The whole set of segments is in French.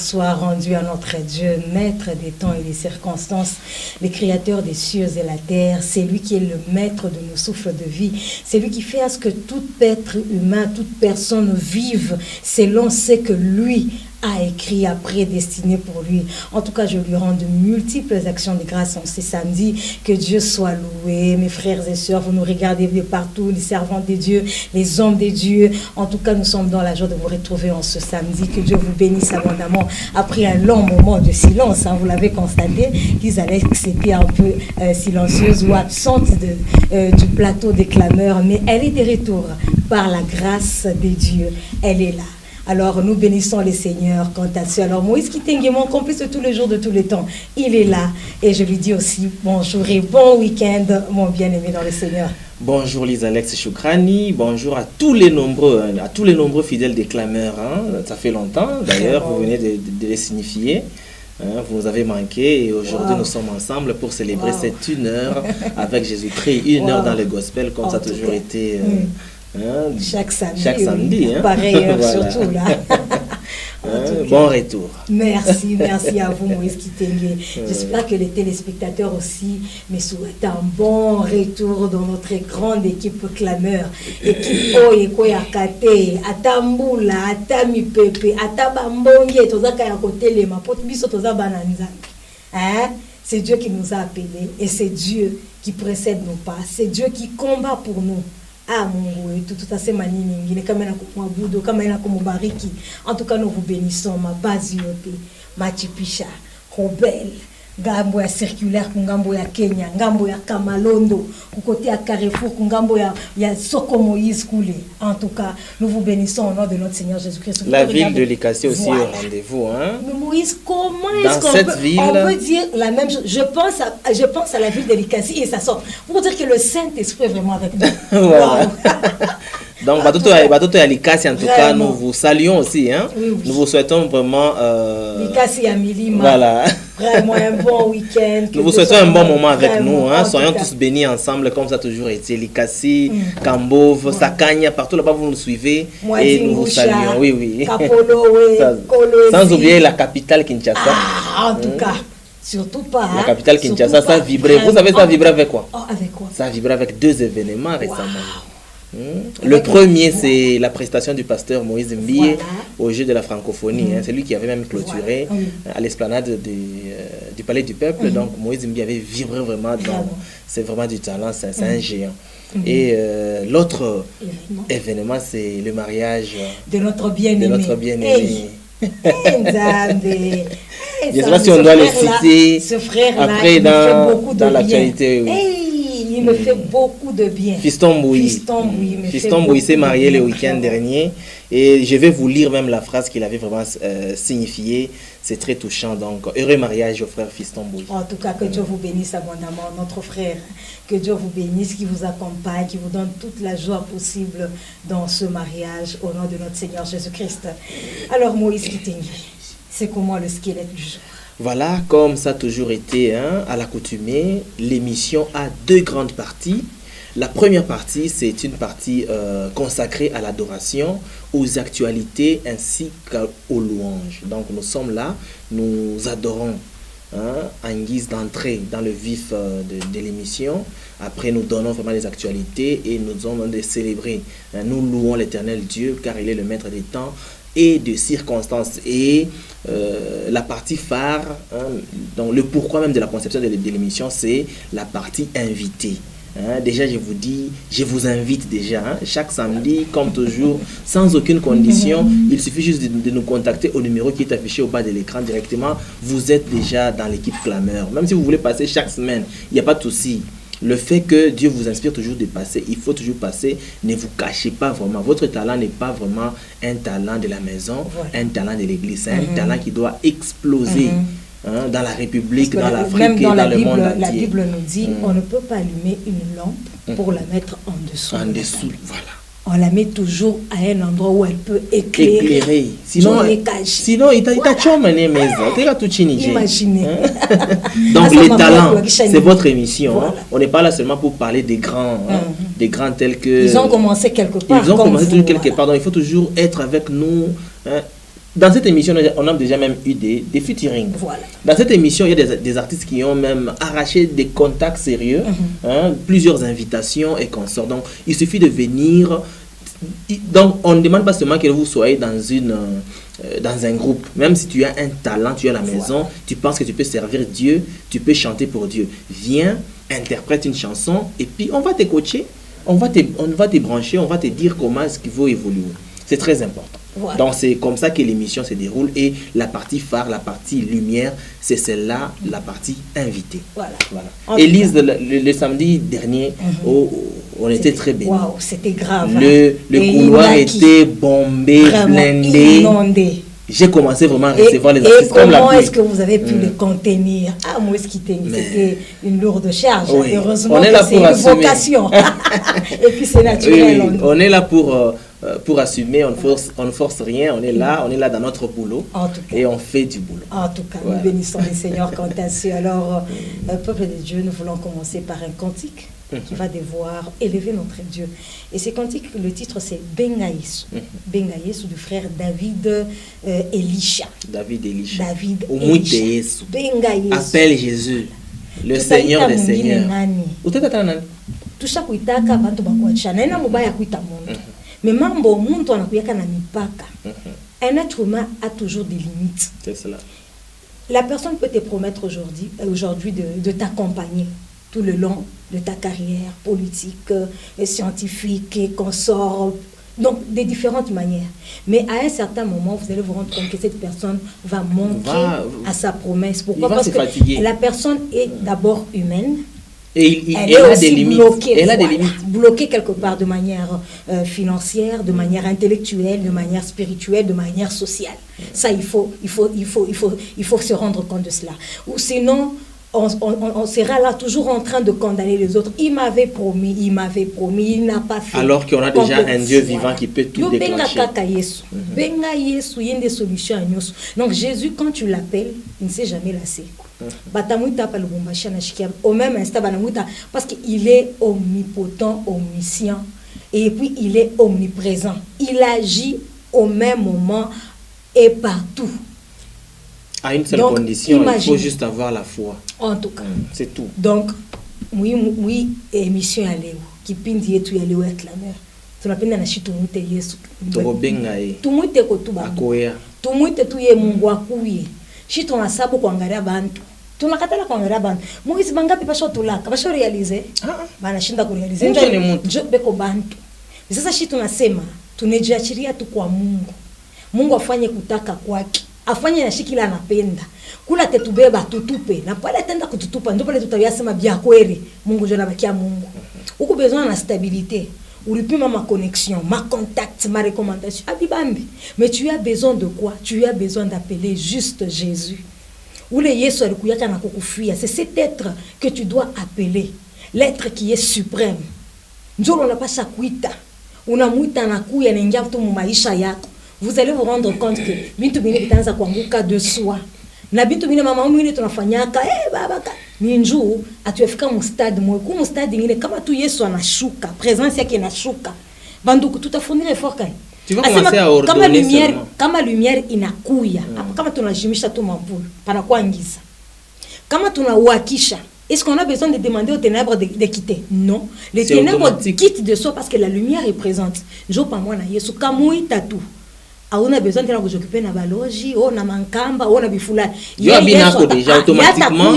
Soit rendu à notre Dieu, maître des temps et des circonstances, le créateur des cieux et la terre. C'est lui qui est le maître de nos souffles de vie. C'est lui qui fait à ce que tout être humain, toute personne vive selon ce que lui a écrit, a prédestiné pour lui. En tout cas, je lui rends de multiples actions de grâce en ce samedi. Que Dieu soit loué. Mes frères et sœurs, vous nous regardez de partout, les servants de Dieu, les hommes de Dieu. En tout cas, nous sommes dans la joie de vous retrouver en ce samedi. Que Dieu vous bénisse abondamment. Après un long moment de silence, vous l'avez constaté, qu'Isalex était un peu silencieuse ou absente du plateau des clameurs, mais elle est de retour par la grâce de Dieu. Elle est là. Alors, nous bénissons les seigneurs quant à ceux. Alors, Moïse Kitenge, mon complice de tous les jours, de tous les temps, il est là. Et je lui dis aussi bonjour et bon week-end, mon bien-aimé dans le Seigneur. Bonjour Lise-Alex Choukrani, bonjour à tous les nombreux fidèles déclameurs. Ça fait longtemps, d'ailleurs, vous venez de les signifier. Vous nous avez manqué et aujourd'hui nous sommes ensemble pour célébrer cette 1 heure avec Jésus-Christ, 1 heure dans le gospel, comme ça a toujours été... chaque samedi, oui. Pareil, voilà. Surtout là. Bon retour. Merci à vous Moïse Kitenge. J'espère que les téléspectateurs aussi me souhaitent un bon retour dans notre grande équipe clameur. Équipe Oyekoyakate, Atambula, Atamipepe, Atabambonge, Tozaka Yakotelema, Potbiso Tozabananza. C'est Dieu qui nous a appelés et c'est Dieu qui précède nos pas. C'est Dieu qui combat pour nous. Mungu tout à ces manini kama na kumwabudu kama na kumubariki. En tout cas, nous vous bénissons ma base yote machipisha Robel ngambo ya circulaire ngambo ya Kenya ngambo ya Kamalondo côté à Carrefour ngambo ya Soko Moïse Koulé. En tout cas, nous vous bénissons au nom de notre Seigneur Jésus-Christ. La ville de Likasi aussi au rendez-vous Moïse, comment est-ce qu'on peut dire la même chose? Je pense à la ville de Likasi et ça sort pour dire que le Saint-Esprit est vraiment avec nous. Voilà. Donc, Batoto et Likasi, en tout cas, nous vous saluons aussi. Oui. Nous vous souhaitons vraiment... Likasi et Milima. Voilà. Vraiment un bon week-end. Nous vous souhaitons un bon moment avec nous. Soyons tous bénis ensemble, comme ça a toujours été. Likasi, Kambov, Sakanya, partout là-bas, vous nous suivez. Et nous vous saluons. Oui. Kapolo, sans oublier la capitale Kinshasa. En tout cas. Surtout pas. La capitale Kinshasa, ça a vibré. Vous savez, ça a vibré avec quoi? Avec quoi? Ça a vibré avec 2 événements récemment. Le premier, c'est la prestation du pasteur Moïse Mbiye au jeu de la francophonie. C'est lui qui avait même clôturé à l'esplanade du Palais du Peuple. Donc Moïse Mbiye avait vibré vraiment. C'est vraiment du talent, c'est un géant. Et l'autre événement, c'est le mariage de notre bien-aimé. Je ne sais pas si on doit le citer après dans l'actualité. Il me fait beaucoup de bien. Fiston Bouy s'est marié le week-end dernier et je vais vous lire même la phrase qu'il avait vraiment signifiée. C'est très touchant. Donc, heureux mariage au frère Fiston Bouy. En tout cas, que Dieu vous bénisse abondamment, notre frère. Que Dieu vous bénisse, qui vous accompagne, qui vous donne toute la joie possible dans ce mariage au nom de notre Seigneur Jésus-Christ. Alors, Moïse Kitenge, c'est comment le squelette du jour? Voilà, comme ça a toujours été à l'accoutumée, l'émission a 2 grandes parties. La première partie, c'est une partie consacrée à l'adoration, aux actualités ainsi qu'aux louanges. Donc nous sommes là, nous adorons en guise d'entrée dans le vif de l'émission. Après, nous donnons vraiment les actualités et nous donnons de célébrer. Nous louons l'Éternel Dieu car il est le maître des temps et de circonstances. Et la partie phare, donc le pourquoi même de la conception de l'émission, c'est la partie invitée. Déjà, je vous dis, je vous invite déjà, chaque samedi, comme toujours, sans aucune condition. Il suffit juste de nous contacter au numéro qui est affiché au bas de l'écran directement. Vous êtes déjà dans l'équipe Clameur. Même si vous voulez passer chaque semaine, il n'y a pas de souci. Le fait que Dieu vous inspire toujours de passer, il faut toujours passer. Ne vous cachez pas vraiment. Votre talent n'est pas vraiment un talent de la maison, un talent de l'église. C'est un talent qui doit exploser dans la République, dans l'Afrique et dans le monde entier. La Bible nous dit on ne peut pas allumer une lampe pour la mettre en dessous. En dessous, voilà. On la met toujours à un endroit où elle peut éclairer. Sinon, il t'a chômé, mais imaginez. Donc, les talents, c'est votre émission. Voilà. On n'est pas là seulement pour parler des grands, des grands tels que... Ils ont commencé quelque part. Ils ont commencé quelque part. Donc, il faut toujours être avec nous. Dans cette émission, on a déjà même eu des featuring. Voilà. Dans cette émission, il y a des artistes qui ont même arraché des contacts sérieux, plusieurs invitations et consorts. Donc, il suffit de venir. Donc, on ne demande pas seulement que vous soyez dans un groupe. Même si tu as un talent, tu es à la maison, tu penses que tu peux servir Dieu, tu peux chanter pour Dieu. Viens, interprète une chanson et puis on va te coacher, on va te brancher, on va te dire comment est-ce qu'il faut évoluer. C'est très important. Voilà. Donc c'est comme ça que l'émission se déroule et la partie phare, la partie lumière, c'est celle-là, la partie invitée. Voilà. Élise, le samedi dernier, on était très bénis. Waouh, c'était grave. Le couloir était bombé, blindé. Inondé. J'ai commencé vraiment à recevoir les artistes comme la pluie. Comment est-ce que vous avez pu les contenir? Ah, moi, c'était une lourde charge. Oui. Heureusement que c'est une vocation. Et puis c'est naturel. Oui. On est là pour assumer, on ne force rien, on est là dans notre boulot et on fait du boulot. En tout cas, nous bénissons le Seigneur quant à ce. Alors, peuple de Dieu, nous voulons commencer par un cantique qui va devoir élever notre Dieu. Et ce cantique, le titre c'est Benga Yesu. Benga Yesu du frère David Elisha. David Elisha. Benga Yesu. Appelle Jésus, le Seigneur des Seigneurs. Tusha kuitaka bantu bakuachana ina mubaya kuita muntu. Mais mambo muntu anakuyaka na mipaka. Un être humain a toujours des limites. C'est cela. La personne peut te promettre aujourd'hui de t'accompagner tout le long de ta carrière politique, scientifique et consort, donc de différentes manières. Mais à un certain moment, vous allez vous rendre compte que cette personne va manquer à sa promesse. Pourquoi? Parce que la personne est d'abord humaine. Et elle a des limites. Bloquée quelque part de manière financière, de manière intellectuelle, de manière spirituelle, de manière sociale. Ça, il faut se rendre compte de cela. Ou sinon, on sera là toujours en train de condamner les autres. Il m'avait promis, il n'a pas fait. Alors qu'on a déjà un Dieu vivant qui peut tout déclencher. Donc Jésus, quand tu l'appelles, il ne s'est jamais lassé. Au même instant, parce qu'il est omnipotent, omniscient, et puis il est omniprésent. Il agit au même moment et partout. À une seule condition, il faut juste avoir la foi. En tout cas. C'est tout. Donc, oui, émission à Léo, qui pindi et tout y a Léo acclameur. Tu n'as pas nashi tumute Yesu. Tumute kotuba. Tumute tu ye Mungu akuye. Si tu as sabo kuangalia bantu. Tunakatala kuangalia bantu. Muizi bangapi basho tulaka, basho realize. Banashinda kurealize. Ndio beko bantu. Sasa shi tunasema tunejiachilia tu kwa Mungu. Mungu afanye kutaka kwake. Afanye na shikila anapenda. Kula tetubeba tutupe na pale tenda kututupa ndio pale tutayasema bia kweli. Mungu jona bakia Mungu. Uko besoin na stabilité. Ulipima ma connexion, ma contact, ma recommandation. Abibambi. Mais tu as besoin de quoi? Tu as besoin d'appeler juste Jésus. Ou le Yesu alikuyaka na kukufuia. C'est cet être que tu dois appeler. L'être qui est suprême. Njolo na pasha kuita. Unamuita na kuya na ingia tu mu maisha yako. Vous allez vous rendre compte que bintu bine bitanza kuanguka de soi. Na bintu bine mama mwini tunafanyaka babaka ni njoo atuefika mu stade mwe ku mu stade ngine kama tu Yesu anashuka, présence yake inashuka. Banduku tutafunira effort kai. Tu vas commencer à ordonner kama lumière inakuya. Kama tunajimisha tu mapulu pana kuangiza. Kama tunauhakisha. Est-ce qu'on a besoin de demander aux ténèbres de quitter? Non. Les ténèbres quittent de soi parce que la lumière est présente. Njoo pa mwana Yesu kamuita tu. On a besoin de s'occuper na baloji, on a mankamba, on a bifula. Il y a déjà automatiquement.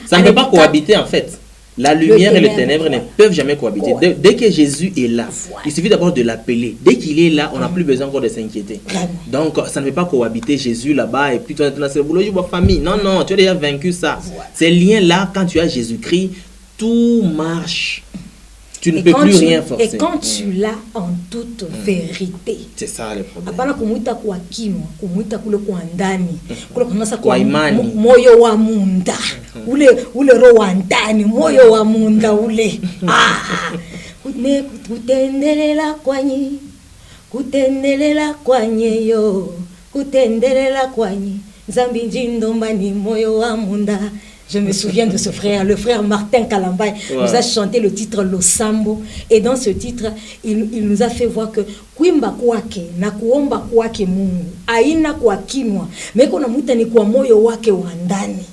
Ça ne peut pas cohabiter en fait. La lumière et les ténèbres ne peuvent jamais cohabiter. Dès que Jésus est là, il suffit d'abord de l'appeler. Dès qu'il est là, on n'a plus besoin encore de s'inquiéter. Donc ça ne peut pas cohabiter Jésus là-bas et puis toi tu as le boulot, famille. Non, non, tu as déjà vaincu ça. Ces liens-là, quand tu as Jésus-Christ, tout marche. Tu ne peux plus rien forcer. Et quand tu l'as en toute vérité. C'est ça le problème. Apana kumuita kwa kimwa, kumuita kule kwa ndani. Kule kunasa kwa imani. Moyo wa munda. Ule roho wa ndani, moyo wa munda ule. Kutendelela kwanyi. Kutendelela kwanye yo. Kutendelela kwanyi. Nzambi njindomba ni moyo wa munda. Je me souviens de ce frère, le frère Martin Kalambay, nous a chanté le titre Losambo. Et dans ce titre, il nous a fait voir que kuimba kwake na kuomba kwake Mungu aina kwa kinwa, meko na muita ni kwa moyo wake wa ndani.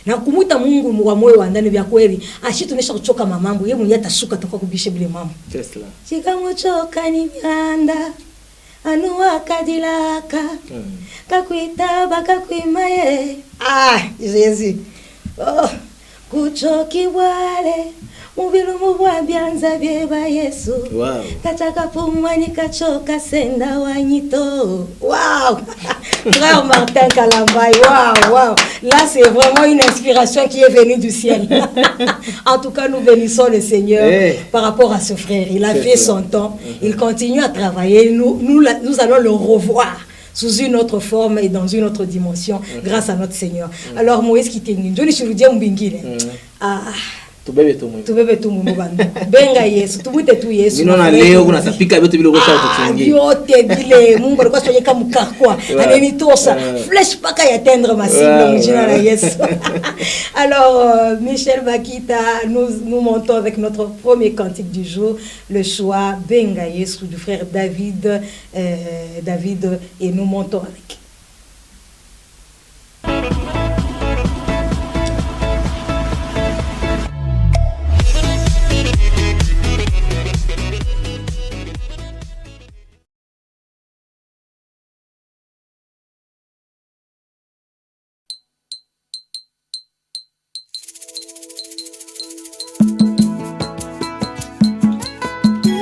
Na kumuita Mungu wa moyo wa ndani vya kweli, ashitunesha kuchoka mamambo, yeye mwenyewe atashuka toka kubisha bile mambo. Tesla. Chikamuchoka ni mianda. Anuwa kadilaka. Kakuitaba kakuimaye. Jésus. Oh, kuchoki wale mubilu mubwabyanza byeba Yesu. Wow. Kachaka pumwani kachoka senda wanyito. Wow. Frère Martin Kalambay. Wow. Là c'est vraiment une inspiration qui est venue du ciel. En tout cas, nous bénissons le Seigneur par rapport à ce frère. Il a fait son temps. Il continue à travailler. Nous allons le revoir sous une autre forme et dans une autre dimension, grâce à notre Seigneur. Alors, Moïse qui t'est je suis dit, Tubebe tu mumu bandu. Benga Yesu, tubute tu Yesu. Nino na leo kuna sapika vyote vile kwa tutungi. Yote bile Mungu alikuwa sonyeka mukakwa. Anenitosa flèche paka yatendre ma cible mjina la Yesu. Alors Michel Bakita, nous montons avec notre premier cantique du jour, le choix Benga Yesu du frère David et nous montons avec.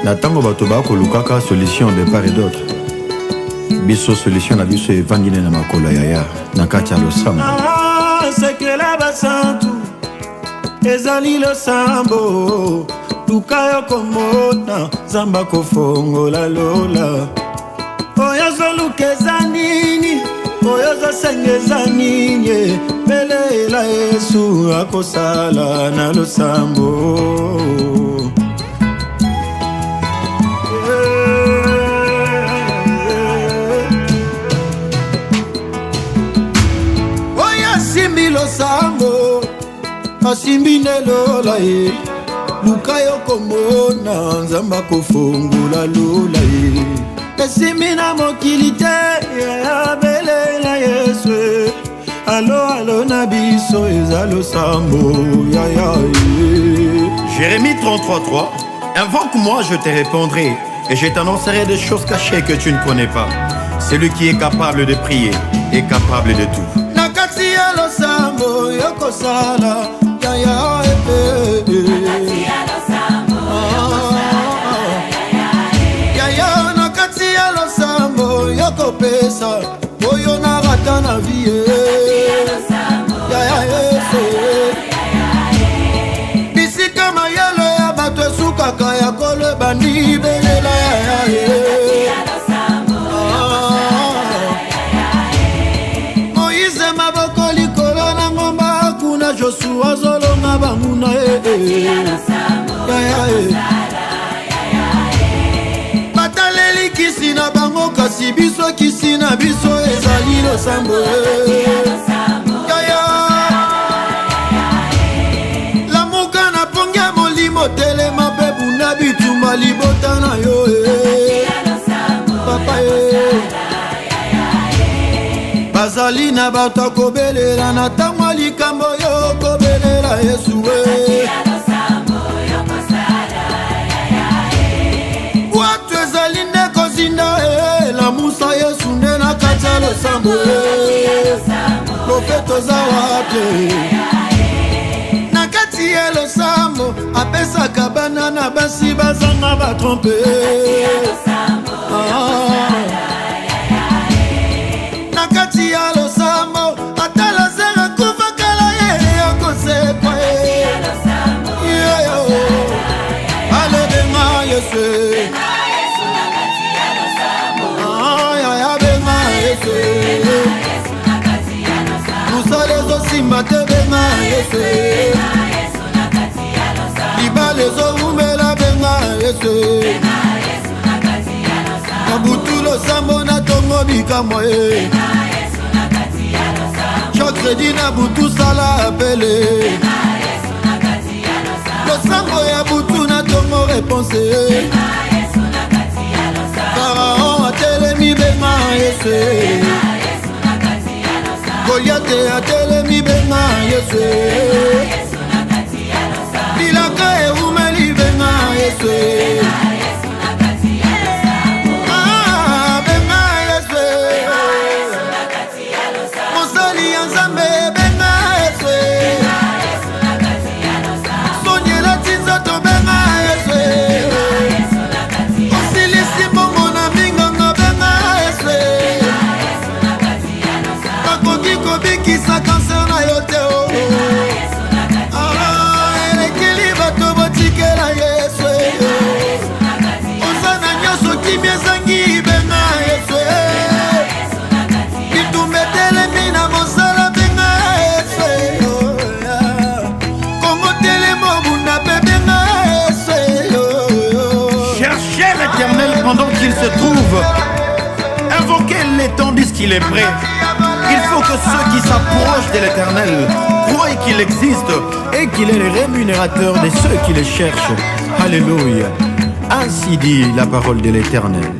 Na tango bato bakolukaka solution de part et d'autre. Biso solution na biso evandine na makolo yaya na kati ya losambo. Sekela basantu ezali losambo tukayo komona zamba kofongola lola. Oyo zolukeza nini, oyo zosengeza nini, belela Yesu akosala na losambo. Sambo asimbine lola ye lukayo komona nzamba kofungula lola ye esimina mokilite ya belela Yesu alo na biso ezalo sambo ya Jérémie 33:3. Invoque-moi, je te répondrai et je t'annoncerai des choses cachées que tu ne connais pas. Celui qui est capable de prier est capable de tout. Nakati ya losambo yoko sala ya nakati ya losambo nakati ya losambo yoko pesa oyo na rata na vie bisika mayelo ya bato esukaka ya kolo bandi belela Joshua zolonga banguna bataleli kisi na bango kasi biso kisi na biso ezali losambo lamuka na pongia molimo telema pe buna bituma libota na yo papa bazali na bato kobelela na tango likambo yo kobelela Yesu watu ezali nde kozinda la musa Yesu nde na kati ya losambo profeto za wapi na kati ya losambo apesaka bana na basi bazanga batrompe nakati ya losambo atala zera kuvakala ye yakosepa Yesu libale zowumela benga Yesu nabutu losambo na tongo bikambo chaque crédit na butu sala apele losambo ya butu na tongo réponse Pharaon atelemi benga Yesu Goliath atelemi benga Yesu bilaka ewumeli benga Yesu benga Yesu mosali ya Nzambe benga Yesu sonyela tinzoto benga Yesu osilisi mbongo na minganga benga Yesu bakoki kobikisa kanser na yo te elekeli bato botikela Yesu osana nyonso kimi ezangi benga Yesu bitumbetelemi na mosala benga Yesu kongo telemo bunda pe benga Yesu. Cherchez l'Éternel pendant qu'il se trouve. Invoquez-le tandis qu'il est prêt. Il faut que ceux qui s'approchent de l'Éternel croient qu'il existe et qu'il est le rémunérateur de ceux qui le cherchent. Alléluia. Ainsi dit la parole de l'Éternel.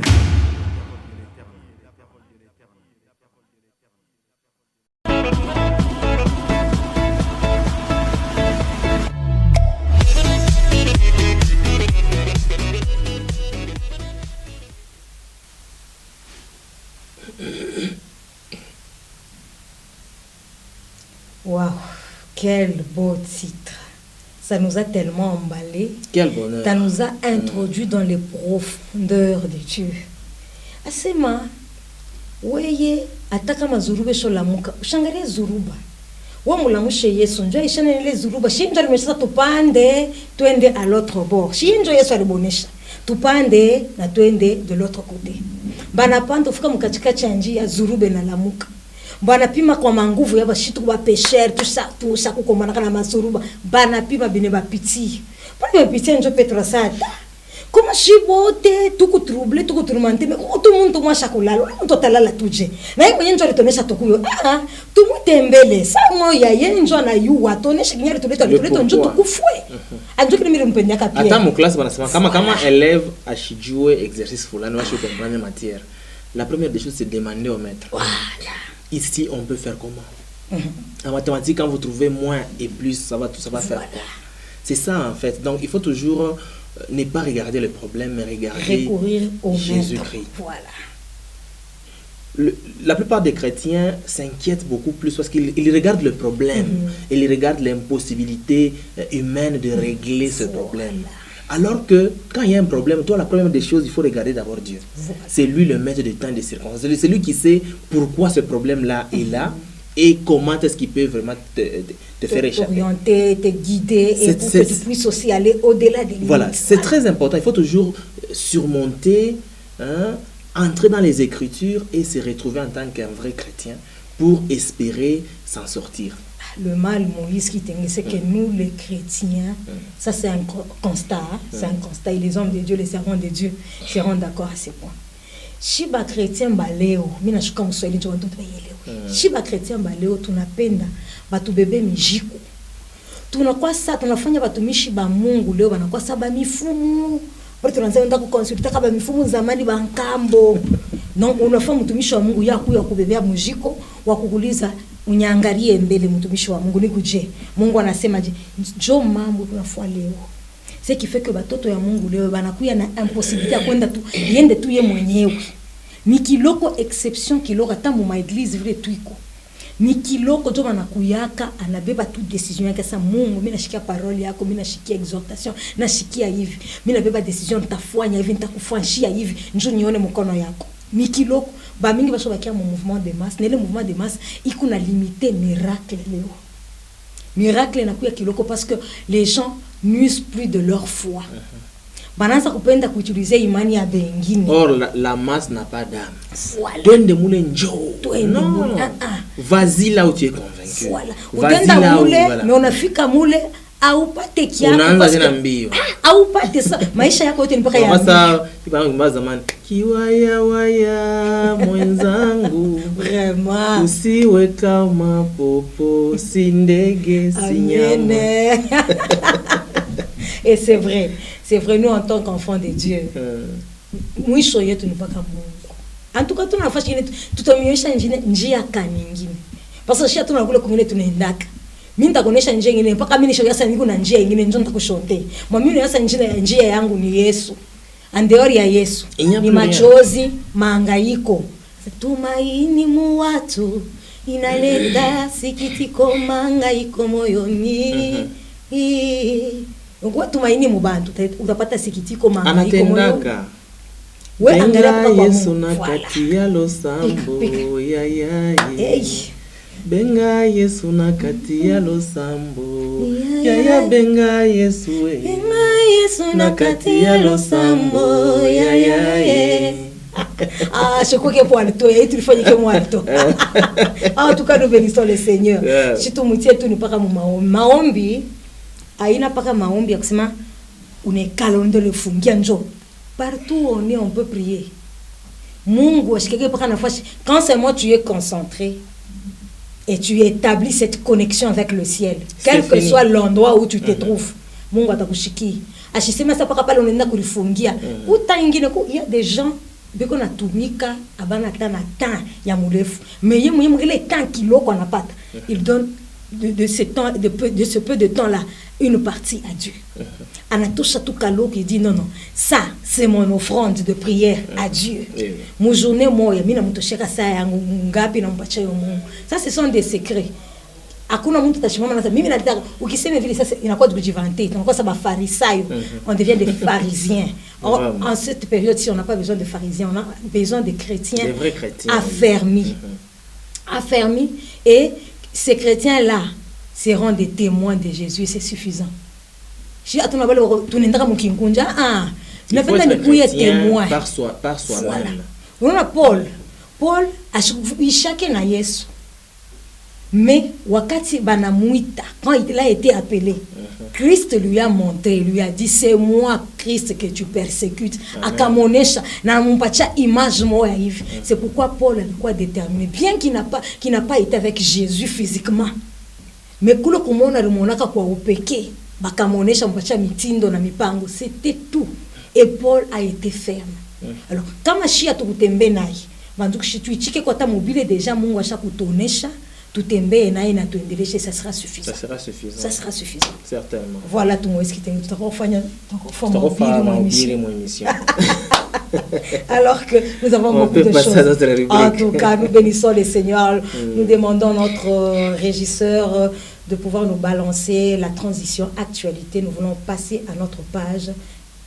Waouh, quel beau titre. Ça nous a tellement emballé. Quel bonheur. Ça nous a introduit dans les profondeurs de Dieu. Asema, weye, ataka mazurube sholamuka. Ushangare zuruba. Wamulamushe Yesu, njoo ishanele zuruba. Shinjo limesha tupande, tuende à l'autre bord. Shinjo Yesu alibonesha. Tupande na tuende de l'autre côté. Banapanda ufika mkatikati ya njia zurube na lamuka. Banapima kwa manguvu ya bashitu kwa pesher tout ça kukomana kana masuruba banapima bine bapiti bana bapiti njo Petro sata koma shibote tuku trouble tuku tourmenté mais tout le monde moi chakulalo on talala tuje na hiyo njo alitonesha tokuyo tumutembele samo ya yenjo na yuwa tonesha kinyari tuleto njo tukufwe anjo kimiri mpenya kapia hata mu classe banasema kama élève ashijue exercice fulani washo comprendre matière la première des choses c'est demander au maître. Voilà. Ici, on peut faire comment? En mathématiques, quand vous trouvez moins et plus, ça va faire quoi? C'est ça, en fait. Donc, il faut toujours ne pas regarder le problème, mais regarder Jésus-Christ. Voilà. La plupart des chrétiens s'inquiètent beaucoup plus parce qu'ils regardent le problème et ils regardent l'impossibilité humaine de régler ce problème. Alors que quand il y a un problème, toi, la première des choses, il faut regarder d'abord Dieu. C'est lui le maître de temps et des circonstances. C'est lui qui sait pourquoi ce problème-là est là et comment est-ce qu'il peut vraiment te faire échapper. T'orienter, te guider et pour que tu puisses aussi aller au-delà des limites. Voilà, c'est très important. Il faut toujours surmonter, entrer dans les Écritures et se retrouver en tant qu'un vrai chrétien pour espérer s'en sortir. Le mal, Moïse, qui c'est que nous, les chrétiens, ça c'est un constat, c'est un constat, et les hommes de Dieu, les servants de Dieu seront d'accord à ce point. Si les chrétiens baleo, mina shuka mswahili ndio watu tuelewe. Si les chrétiens baleo tunapenda batu bebe mijiko. Tunakuwa sasa tunafanya batumishi ba Mungu leo banakuwa saba mifumu. Bado tunaanza ndako consulta kama mifumu zamani ba nkambo. Non, unafanya mtumishi wa Mungu ya kubebea mjiko wa kukuliza unyangalie mbele mtumishi wa Mungu nikuje. Mungu anasema je, njoo mambo tunafua leo. C'est qui fait que batoto ya Mungu leo banakuya na impossibilité ya kwenda tu yende tu ye mwenyewe. Ni kiloko exception kiloko hata mu église vile tuiko. Ni kiloko jo banakuyaka anabeba tu décision yake sa Mungu mimi nashikia parole yako mimi nashikia exhortation nashikia hivi. Mimi nabeba décision nitafanya hivi nitakufanyia hivi njoo nione mkono yako. Ni kiloko ba mingi baso bakia mu mouvement de masse, nele mouvement de masse iko na limiter miracle leo. Miracle na kuya kiloko parce que les gens n'usent plus de leur foi. Bananza kupenda kuutiliser imani ya bengine. Or la masse n'a pas d'âme. Voilà. Donne des moulins Joe. Non. Vas-y là où tu es convaincu. Voilà. Vas-y là où, voilà. Mais unafika mule au pate kiako. Unaanza tena mbio. Au pate sa maisha yako yote ni mpaka ya. Sasa kibanga zamani kiwaya waya mwenzangu. Vraiment. Usiwe kama popo si ndege si nyama. Et c'est vrai. C'est vrai, nous en tant qu'enfants de Dieu. Mwisho yetu ni mpaka Mungu. En tout cas tunafanya tutamionyesha njia nyingine. Parce que sisi tunakula kwingine tunaendaka. Mimi nitakuonesha njia nyingine mpaka mimi nishoyasa niko na njia nyingine ndio nitakushonte. Mimi nionyesha njia yangu ni Yesu. Andeori ya Yesu ni machozi, mahangaiko. Tumaini mu watu inaleta sikitiko, mahangaiko moyoni. Ngwa tumaini mu bantu utapata sikitiko, mahangaiko moyoni. We angalia kwa Yesu na kati ya losambo ya ya. Benga Yesu na kati ya losambo ya ya, benga Yesu we. Benga Yesu na kati ya losambo ya ya. Je crois que pour alto et tu fais que moi alto. En tout cas nous bénissons le Seigneur. Si tu mutie tu ni paka maombi aina paka maombi ya kusema unekalondo le fungia njo. Partout où on est, on peut prier. Mungu ashikeke paka nafasi. Quand seulement tu es concentré et tu établis cette connexion avec le ciel, quel que soit l'endroit où tu te trouves, Mungu atakushiki. Ashisema sa paka pale unaenda kulifungia. Uta ingine ko il y a des gens beko na tumika abana tana temps ya murefu. Mais yeye mwenye ile temps kiloko anapata. Il donne de ce temps de ce peu de temps là une partie à Dieu. Anatosha tout kalo qui dit non, ça c'est mon offrande de prière à Dieu. Mon journée moya mina mutosheka saa yangu ngapi na mpacha yo Mungu. Ça ce sont des secrets. Hakuna mtu tashimama na mimi nataka ukisema vile sasa inakuwa kujivanter, tunakuwa ça ba farisayo. On devient des pharisiens. Or, en cette période ci on n'a pas besoin de pharisiens, on a besoin de chrétiens, des vrais chrétiens affermis. Affermis, et ces chrétiens là seront des témoins de Jésus, c'est suffisant. Si atuna bale tunendaka mukingunja napenda ni kuya témoin par soi-même. Unaona Paul ashikishake na Yesu. Mais wakati banamuita, quand il a été appelé, Christ lui a montré, lui a dit c'est moi Christ que tu persécutes. Akamonesha na mumpacha image moya hivi. C'est pourquoi Paul alikuwa déterminé, bien qu'il n'a pas été avec Jésus physiquement. Mais kulo kumona limonaka kwa upeke, bakamonesha mumpacha mitindo na mipango, c'était tout. Et Paul a été ferme. Alors, kama shia tukutembe naye, banduku shituichike kwa ta mobile déjà Mungu ashakutonesha. Tout est naï na tuendeleshe, ça sera suffisant. Ça sera suffisant. Ça sera suffisant. Certainement. Voilà tout ce qui t'est tout mon émission. Alors que nous avons beaucoup de choses. En tout cas, nous bénissons le Seigneur. Nous demandons notre régisseur de pouvoir nous balancer la transition actualité. Nous voulons passer à notre page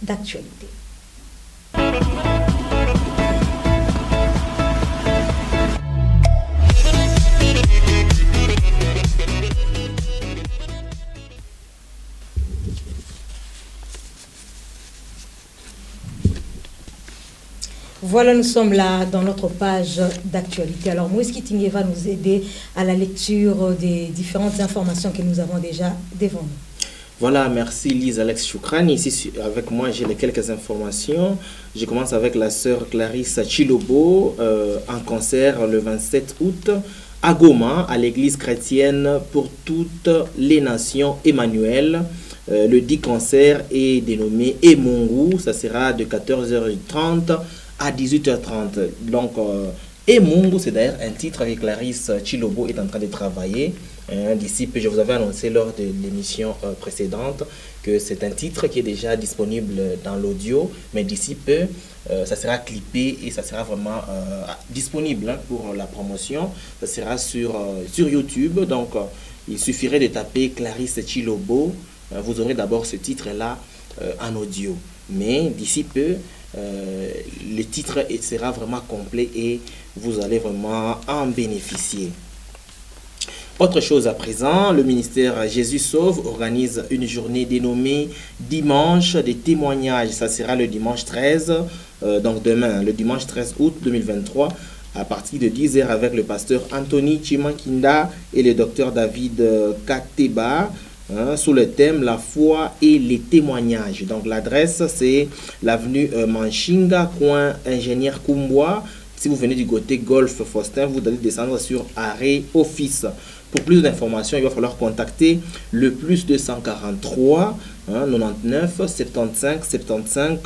d'actualité. Voilà, nous sommes là dans notre page d'actualité. Alors, Moïse Kitingé va nous aider à la lecture des différentes informations que nous avons déjà devant nous. Voilà, merci Lise Alex Choukran. Ici, avec moi, j'ai quelques informations. Je commence avec la sœur Clarisse Chilobo en concert le 27 août à Goma, à l'église chrétienne pour toutes les nations Emmanuel. Le dit concert est dénommé Emungu. Ça sera de 14h30 à 18h30. Donc, Emungu, c'est d'ailleurs un titre que Clarisse Chilobo est en train de travailler. D'ici peu, je vous avais annoncé lors de l'émission précédente que c'est un titre qui est déjà disponible dans l'audio, mais d'ici peu, ça sera clippé et ça sera vraiment disponible pour la promotion. Ça sera sur YouTube, donc il suffirait de taper Clarisse Chilobo. Vous aurez d'abord ce titre-là en audio, mais d'ici peu, le titre sera vraiment complet et vous allez vraiment en bénéficier. Autre chose à présent, le ministère Jésus Sauve organise une journée dénommée Dimanche des témoignages. Ça sera le dimanche 13, donc demain, le dimanche 13 août 2023, à partir de 10h avec le pasteur Anthony Chimankinda et le docteur David Kateba, sous le thème La foi et les témoignages. Donc l'adresse, c'est l'avenue Manchinga, coin Ingénieur Kumboa. Si vous venez du côté Golf Faustin, vous allez descendre sur Arrêt Office. Pour plus d'informations, il va falloir contacter le plus 243 99 75 75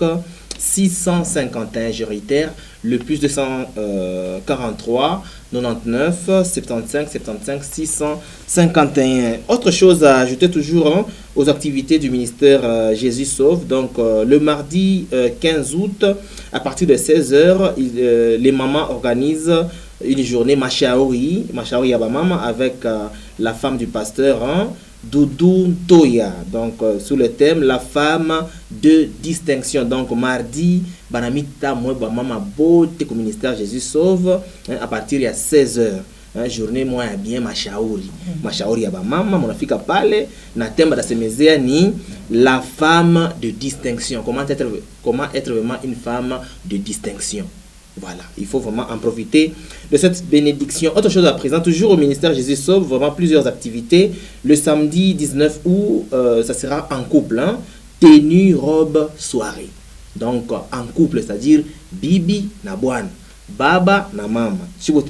651. Je réitère, le plus 243 99 75 75 651. Autre chose à ajouter toujours aux activités du ministère Jésus Sauve. Donc le mardi 15 août, à partir de 16h, les mamans organisent une journée Machaori Abamama avec la femme du pasteur Doudou Toya, donc sous le thème La femme de distinction. Donc mardi Banamita Mama Bote au ministère Jésus Sauve à partir de 16h. Journée moi bien Machaori Abamama monafika pale na thème da semezea ni la femme de distinction. Comment être vraiment une femme de distinction. Voilà, il faut vraiment en profiter de cette bénédiction. Autre chose à présent, toujours au ministère Jésus Sauve, vraiment plusieurs activités. Le samedi 19 août, ça sera en couple, tenue, robe, soirée. Donc en couple, c'est-à-dire Bibi na Bwana, Baba na Mama. Si vous êtes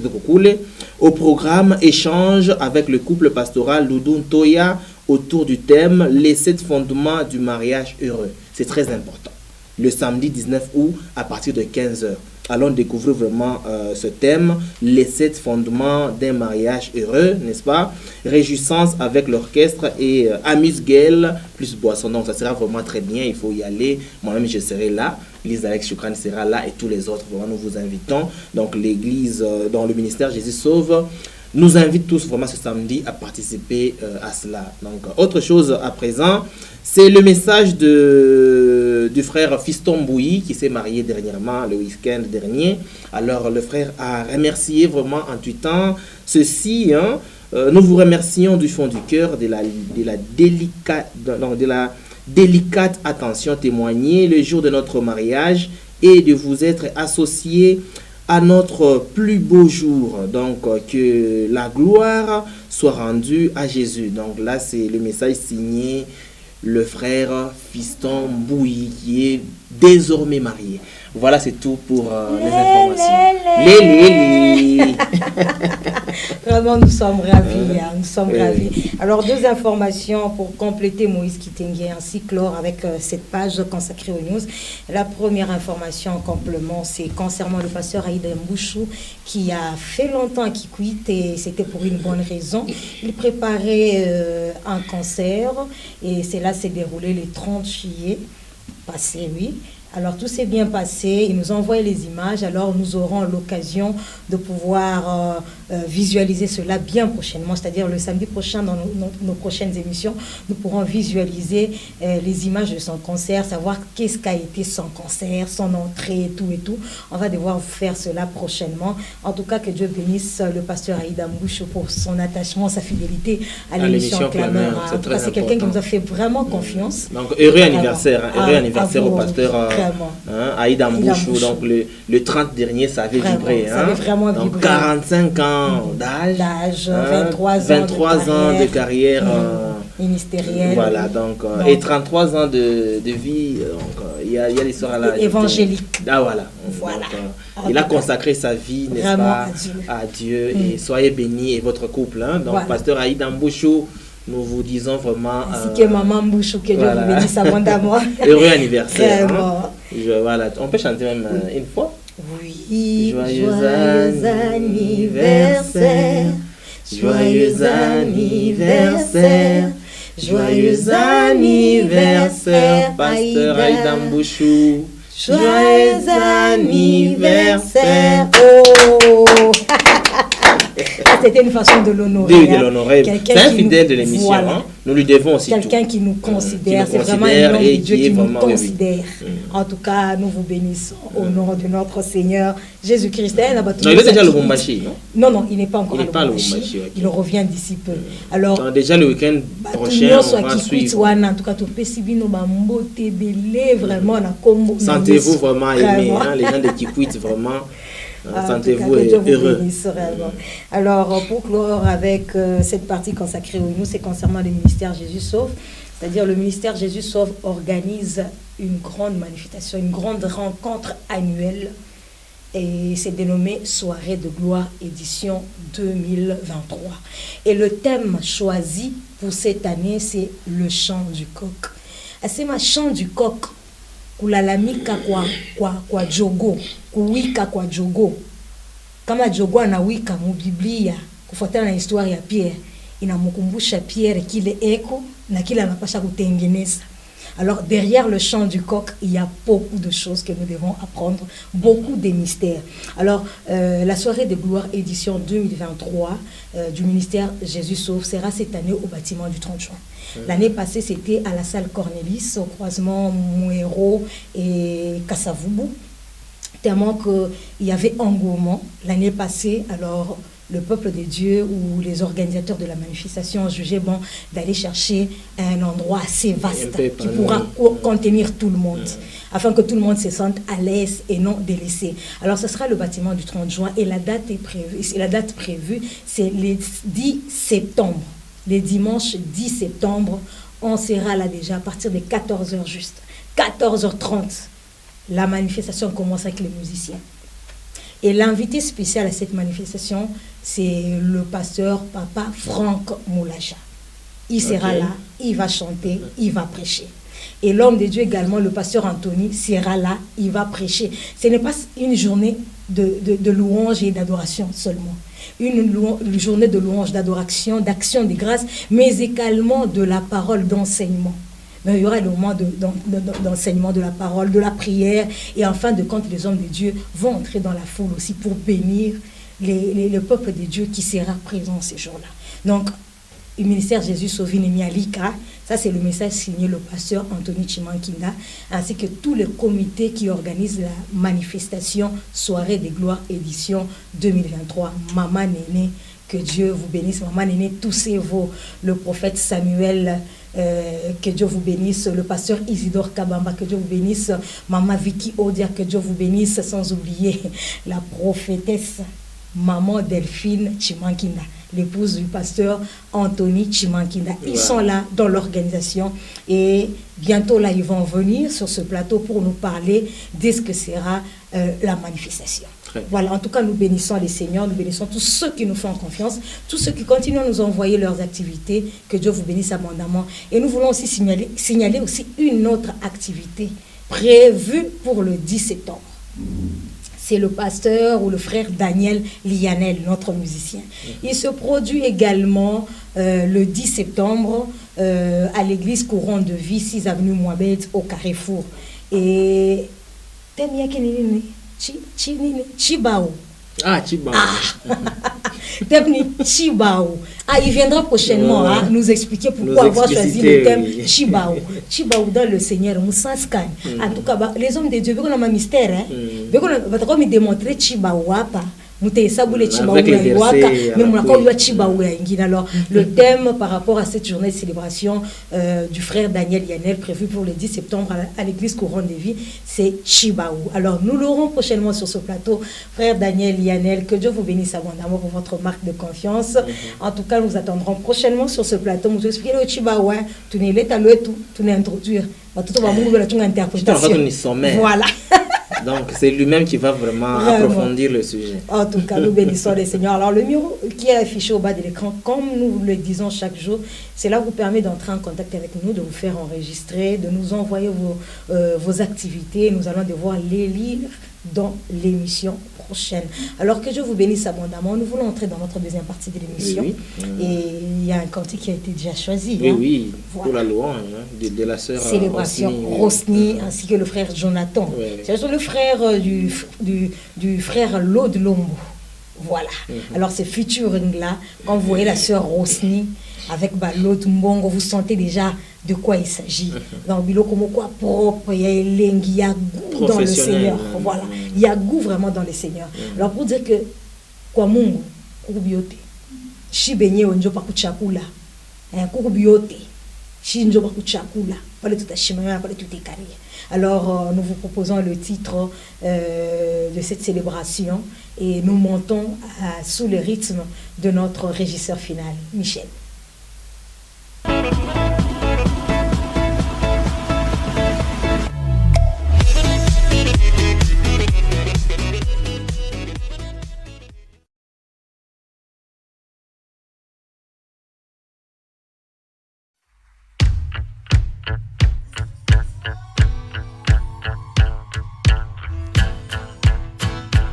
au programme, échange avec le couple pastoral Doudou Toya autour du thème Les 7 fondements du mariage heureux. C'est très important. Le samedi 19 août à partir de 15h. Allons découvrir vraiment ce thème, les 7 fondements d'un mariage heureux, n'est-ce pas? Réjouissance avec l'orchestre et amuse-gueule plus boisson. Donc ça sera vraiment très bien, il faut y aller. Moi-même je serai là, l'église Alex Choukran sera là et tous les autres. Vraiment nous vous invitons. Donc l'église dans le ministère Jésus Sauve nous invite tous vraiment ce samedi à participer à cela. Donc autre chose à présent, c'est le message du frère Fiston Bouilly qui s'est marié dernièrement, le week-end dernier. Alors le frère a remercié vraiment en tweetant ceci. Nous vous remercions du fond du cœur de la délicate attention témoignée le jour de notre mariage et de vous être associés à notre plus beau jour. Donc que la gloire soit rendue à Jésus. Donc là c'est le message signé le frère Fiston Bouilly qui est désormais marié. Voilà, c'est tout pour les informations. Vraiment, nous sommes ravis. Nous sommes ravis. Alors, 2 informations pour compléter Moïse Kitenge ainsi clore avec cette page consacrée aux news. La première information en complément, c'est concernant le pasteur Aïda Mbouchou qui a fait longtemps qu'il quitte et c'était pour une bonne raison. Il préparait un concert et cela s'est déroulé le 30 juillet passé, oui. Alors tout s'est bien passé, ils nous ont envoyé les images, alors nous aurons l'occasion de pouvoir visualiser cela bien prochainement, c'est-à-dire le samedi prochain dans nos prochaines émissions, nous pourrons visualiser les images de son concert, savoir qu'est-ce qu'a été son concert, son entrée et tout. On va devoir faire cela prochainement. En tout cas, que Dieu bénisse le pasteur Aïda Mbouchou pour son attachement, sa fidélité à l'émission Clameur. En tout cas, c'est quelqu'un qui nous a fait vraiment confiance. Donc heureux anniversaire, heureux anniversaire au pasteur Aïda Mbouchou. Donc le 30 dernier, ça avait vibré. Ça avait vraiment vibré. Donc 45 ans d'âge, 23 ans de carrière ministérielle. Voilà, donc et 33 ans de vie. Donc il y a l'histoire là. Évangélique. Ah voilà. Voilà. Donc, il a consacré sa vie, n'est-ce pas, à Dieu. Et soyez bénis et votre couple. Donc voilà. Pasteur Aïda Mbouchou, nous vous disons vraiment. Ainsi que maman Mbouchou, que Dieu vous bénisse abondamment. Heureux anniversaire. Voilà. On peut chanter même une fois. Oui, joyeux anniversaire, joyeux anniversaire, joyeux anniversaire, pasteur Aïda Mbouchou. Joyeux anniversaire. Oh. C'était une façon de l'honorer. Oui, de l'honorer. C'est un fidèle de l'émission. Voilà. Hein. Nous lui devons aussi quelqu'un qui nous considère. C'est vraiment un homme de Dieu qui nous considère. En tout cas, nous vous bénissons au nom de notre Seigneur Jésus-Christ. Non, il est déjà le Lubumbashi, non? Non, il n'est pas encore à Lubumbashi. Okay. Il revient d'ici peu. Alors, donc, déjà le week-end prochain, on va suivre. En tout cas, sentez-vous vraiment aimé, hein, les gens de Kikwit, vraiment. Sentez-vous heureux. Alors, pour clore avec cette partie consacrée au nous, c'est concernant le ministère Jésus Sauve. C'est-à-dire le ministère Jésus Sauve organise une grande manifestation, une grande rencontre annuelle. Et c'est dénommé Soirée de gloire édition 2023. Et le thème choisi pour cette année, c'est le chant du coq. C'est ma chant du coq. Kulalamika kwa jogo, kuwika kwa jogo. Kama jogo anawika mu Biblia, kufuatana na historia ya Pierre, inamkumbusha Pierre kile eko na kile anapasha kutengeneza. Alors derrière le chant du coq, il y a beaucoup de choses que nous devons apprendre, beaucoup de mystères. Alors la soirée de gloire édition 2023 du ministère Jésus Sauve sera cette année au bâtiment du 30 juin. L'année passée, c'était à la salle Cornelis, au croisement Mouero et Kassavubu. Tellement qu'il y avait engouement l'année passée. Alors, le peuple de Dieu ou les organisateurs de la manifestation ont jugé bon d'aller chercher un endroit assez vaste qui pourra contenir tout le monde, afin que tout le monde se sente à l'aise et non délaissé. Alors, ce sera le bâtiment du 30 juin et la date prévue, c'est le 10 septembre. Le dimanche 10 septembre, on sera là déjà à partir de 14h juste. 14h30, la manifestation commence avec les musiciens. Et l'invité spécial à cette manifestation, c'est le pasteur Papa Franck Moulacha. Il sera là, il va chanter, il va prêcher. Et l'homme de Dieu également, le pasteur Anthony, sera là, il va prêcher. Ce n'est pas une journée de louange et d'adoration seulement. Une journée de louange, d'adoration, d'action de grâce, mais également de la parole d'enseignement. Mais il y aura le moment d'enseignement de la parole, de la prière, et en fin de compte, les hommes de Dieu vont entrer dans la foule aussi pour bénir le peuple de Dieu qui sera présent ces jours-là. Donc, le ministère Jésus Sauve Alika, ça c'est le message signé le pasteur Anthony Chimankinda, ainsi que tous les comités qui organisent la manifestation Soirée des Gloires édition 2023. Maman Néné, que Dieu vous bénisse. Maman Néné, toussez-vous. Le prophète Samuel, que Dieu vous bénisse. Le pasteur Isidore Kabamba, que Dieu vous bénisse. Maman Vicky Odia, que Dieu vous bénisse. Sans oublier la prophétesse Maman Delphine Chimankinda, l'épouse du pasteur Anthony Chimankinda. Ils sont là dans l'organisation et bientôt là ils vont venir sur ce plateau pour nous parler de ce que sera la manifestation. Voilà, en tout cas nous bénissons les seigneurs, nous bénissons tous ceux qui nous font confiance, tous ceux qui continuent à nous envoyer leurs activités, que Dieu vous bénisse abondamment. Et nous voulons aussi signaler aussi une autre activité prévue pour le 10 septembre. C'est le pasteur ou le frère Daniel Lianel, notre musicien. Il se produit également le 10 septembre à l'église Couronne de Vie, 6 avenue Moabed, au Carrefour. Et Chibao. Ah, Chibao. Chibao. Ah, il viendra prochainement nous expliquer pourquoi avoir choisi le thème Chibao. Chibao dans le Seigneur, Moussaskan. En tout cas, les hommes de Dieu, on a un mystère. On va me démontrer Chibao. Alors, le thème par rapport à cette journée de célébration du frère Daniel Lianel prévu pour le 10 septembre à l'église Couronne de Vie, c'est Chibao. Alors, nous l'aurons prochainement sur ce plateau. Frère Daniel Lianel, que Dieu vous bénisse abondamment pour votre marque de confiance. En tout cas, nous attendrons prochainement sur ce plateau. Nous expliquer le Chibao, tu n'es là, tu n'es introduire. Voilà. Donc, c'est lui-même qui va vraiment approfondir le sujet. En tout cas, nous bénissons les seigneurs. Alors, le numéro qui est affiché au bas de l'écran, comme nous le disons chaque jour, cela vous permet d'entrer en contact avec nous, de vous faire enregistrer, de nous envoyer vos activités. Nous allons devoir les lire dans l'émission prochaine. Alors que Dieu vous bénisse abondamment, nous voulons entrer dans notre deuxième partie de l'émission. Oui. Et il y a un cantique qui a été déjà choisi. Oui, voilà. Pour la louange de la sœur Célébration Rosny, ainsi que le frère Jonathan. C'est le frère du frère Lode Lombo. Voilà. Alors, ce featuring-là, quand vous voyez la sœur Rosny avec l'autre Mbongo, vous sentez déjà de quoi il s'agit. Dans Bilo comme quoi propre, il y a goût dans le Seigneur. Voilà. Il y a goût vraiment dans le Seigneur. Alors, pour dire que, quoi mungu, kubiote, shi benye onjo pa kuchakula, kubiote, shi njo pa kuchakula, pale tout achimaya, pale tout ekari. Alors, nous vous proposons le titre de cette célébration et nous montons sous le rythme de notre régisseur final, Michel.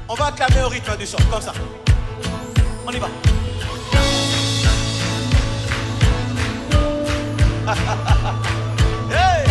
On va acclamer au rythme du son, comme ça. On y va. Hey!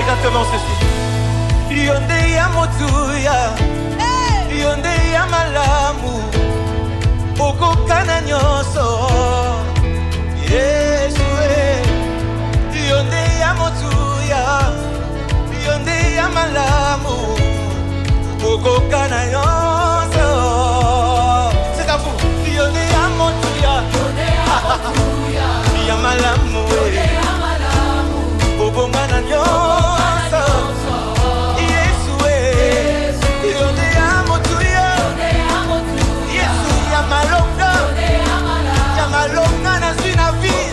exactement ceci. Yonde ya motuya, yonde ya malamu, okokana nyoso. Yesu yonde ya motuya, yonde ya malamu, okokana nyoso. C'est à vous. Yonde ya motuya, ya malamu, obongana nyoso. Malonga na zina vie.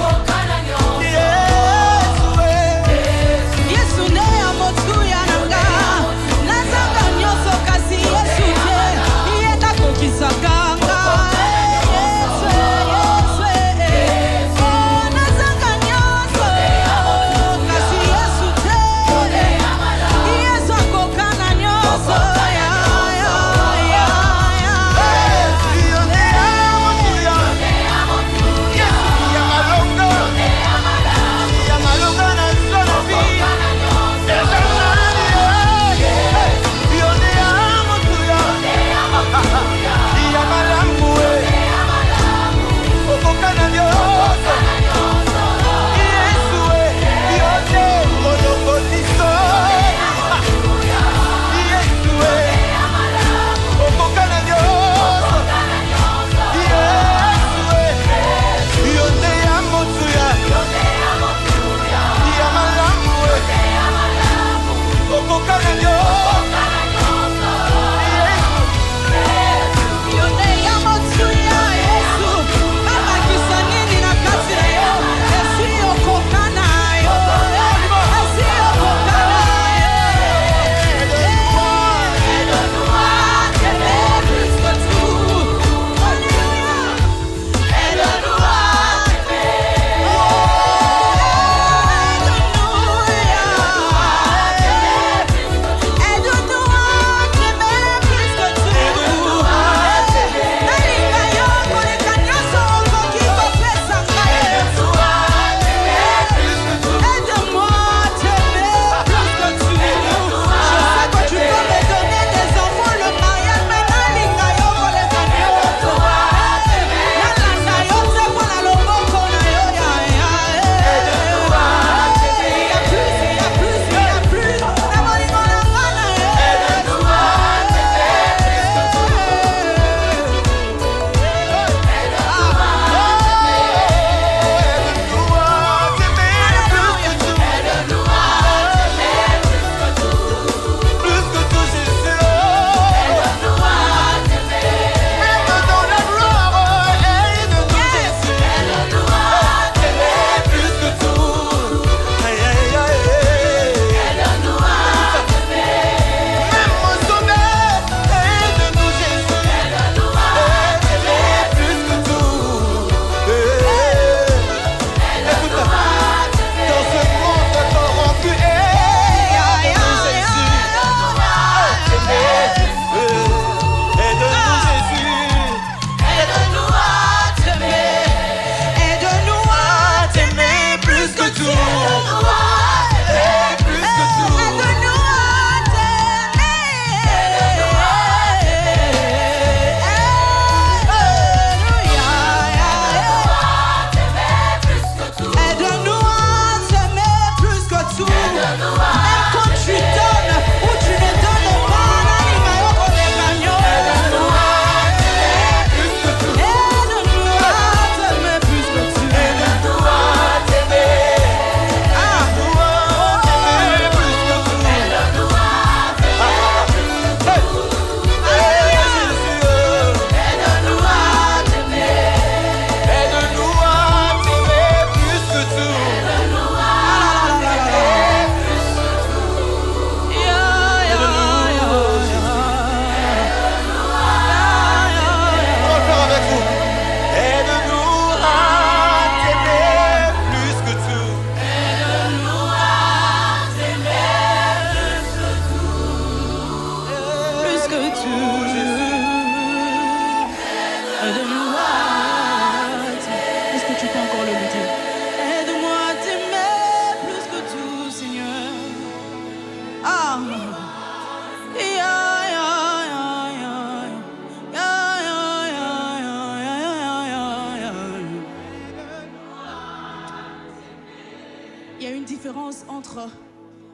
Il y a une différence entre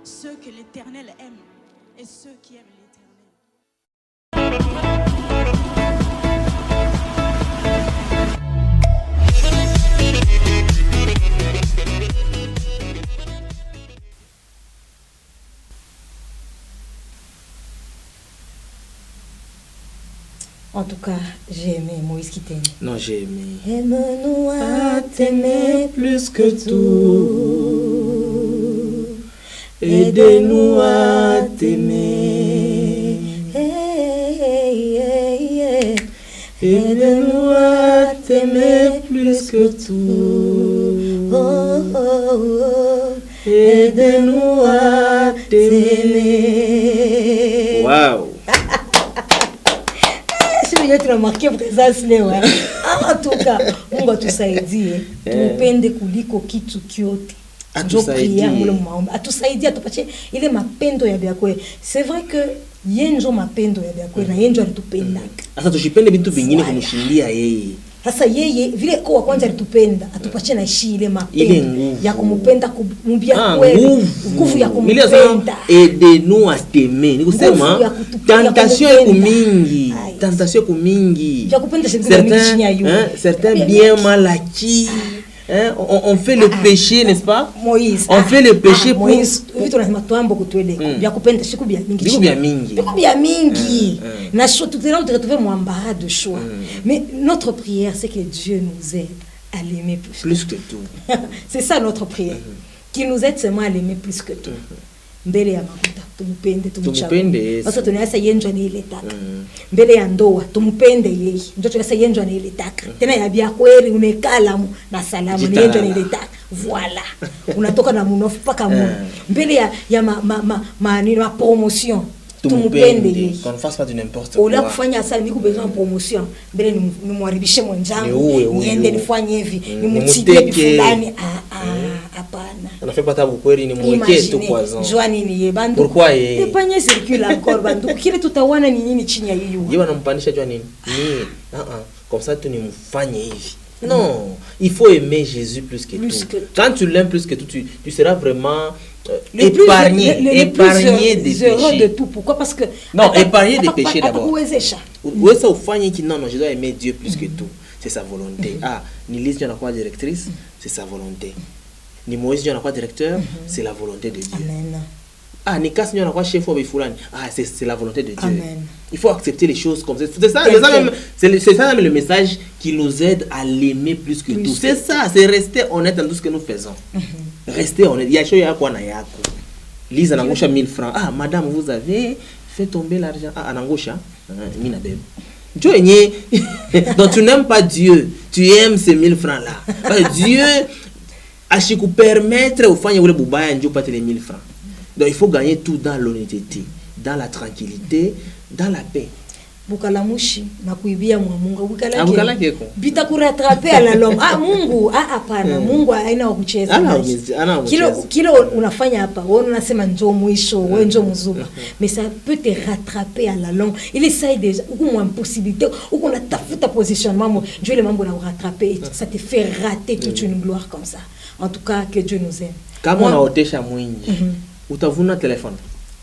ceux que l'Éternel aime et ceux qui aiment l'Éternel. En tout cas, j'ai aimé Moïse qui t'aime. Non, j'ai aimé. Aime-nous à t'aimer plus que tout. Aide-nous à t'aimer. Aide-nous à t'aimer plus que tout. Oh, oh, oh. Aide-nous à t'aimer. Waouh! Tu as remarqué présence leo. En tout cas, on va tout ça dire. Tupende kuliko kitu kyote. Atusaidia tupatie ile mapendo ya byakwe. C'est vrai que yenjo mapendo ya byakwe na yenjo alitupendaka. Sasa tushipende vitu vingine kumshindia yeye. Sasa yeye vile kwa kwanza alitupenda, atupatie na ishi ile mapendo ya kumpenda kumbia kweli, nguvu ya kumpenda. Aide-nous à t'aimer. Ni kusema tentation iko mingi. Tentation iko mingi. Certains bien mal acquis. Hein? On fait le péché, n'est-ce pas? Moïse. On fait le péché pour Moïse. Vitu nasema tuambo kutueleka. Bya kupenda siku bya mingi. Siku bya mingi. Siku bya mingi. Na choix tout là on te retrouver mon embarras de choix. Mais notre prière c'est que Dieu nous aide à l'aimer plus que tout. C'est ça notre prière. Qu'il nous aide seulement à l'aimer plus que tout. Mbele ya makuta tumupende tumupende. Sasa tunaweza yenjwa na ile taka. Mbele ya ndoa tumupende yeye. Ndio tunaweza yenjwa na ile taka. Tena ya bia kweli umekala na salamu ni yenjwa na ile taka. Voilà. Unatoka na munofu paka mu. Mbele ya ma promotion. Tumupende yeye. Qu'on ne fasse pas du n'importe quoi. Ola kufanya sasa niko besoin promotion. Mbele ni mwaribishe mwanjangu. Niende nifanye hivi. Nimutidie bifulani. Hapana. On ne fait pas tabu kweli ni mweke tu poison. Joani ni yebandu. Pourquoi yeye? Epanye circule encore bandu. Kile tutawana ni nini chini ya hiyo? Yeye wanampanisha jua nini? Comme ça tu ne mfanye hivi. Non, il faut aimer Jésus plus que tout. Quand tu l'aimes plus que tout, tu seras vraiment épargné des péchés. De tout. Pourquoi? Parce que non, épargné des péchés d'abord. Où est-ce que vous faites qui non, je dois aimer Dieu plus que tout. C'est sa volonté. Ni Lise Dieu n'a pas directrice, c'est sa volonté. Ni Moïse Dieu n'a pas directeur, c'est la volonté de Dieu. Amen. Ni Casse Dieu n'a pas chef ou Bifulani, c'est la volonté de Dieu. Amen. Il faut accepter les choses comme ça. C'est ça même le message qui nous aide à l'aimer plus que tout. C'est ça, c'est rester honnête dans tout ce que nous faisons. Rester honnête. Yasho yako na yako. Lise anangosha 1000 francs. Madame, vous avez fait tomber l'argent. Anangosha, mina bebe. Donc tu n'aimes pas Dieu, tu aimes ces 1000 francs là. Dieu a su permettre aux femmes de pas les 1000 francs. Donc il faut gagner tout dans l'honnêteté, dans la tranquillité, dans la paix. Bukalamushi na kuibia mwa Mungu bukalake bita kurattraper à la longue. Mungu hapana, Mungu haina kucheza. Kilo unafanya hapa wewe unasema njoo mwisho wewe njoo mzuba, mais ça peut te rattraper à la longue. Il essaye déjà uko mwa impossibilité uko unatafuta positionnement Dieu le mambo na rattraper, ça te fait rater toute une gloire comme ça. En tout cas que Dieu nous aime. Kama unaotesha mwingi utavuna téléphone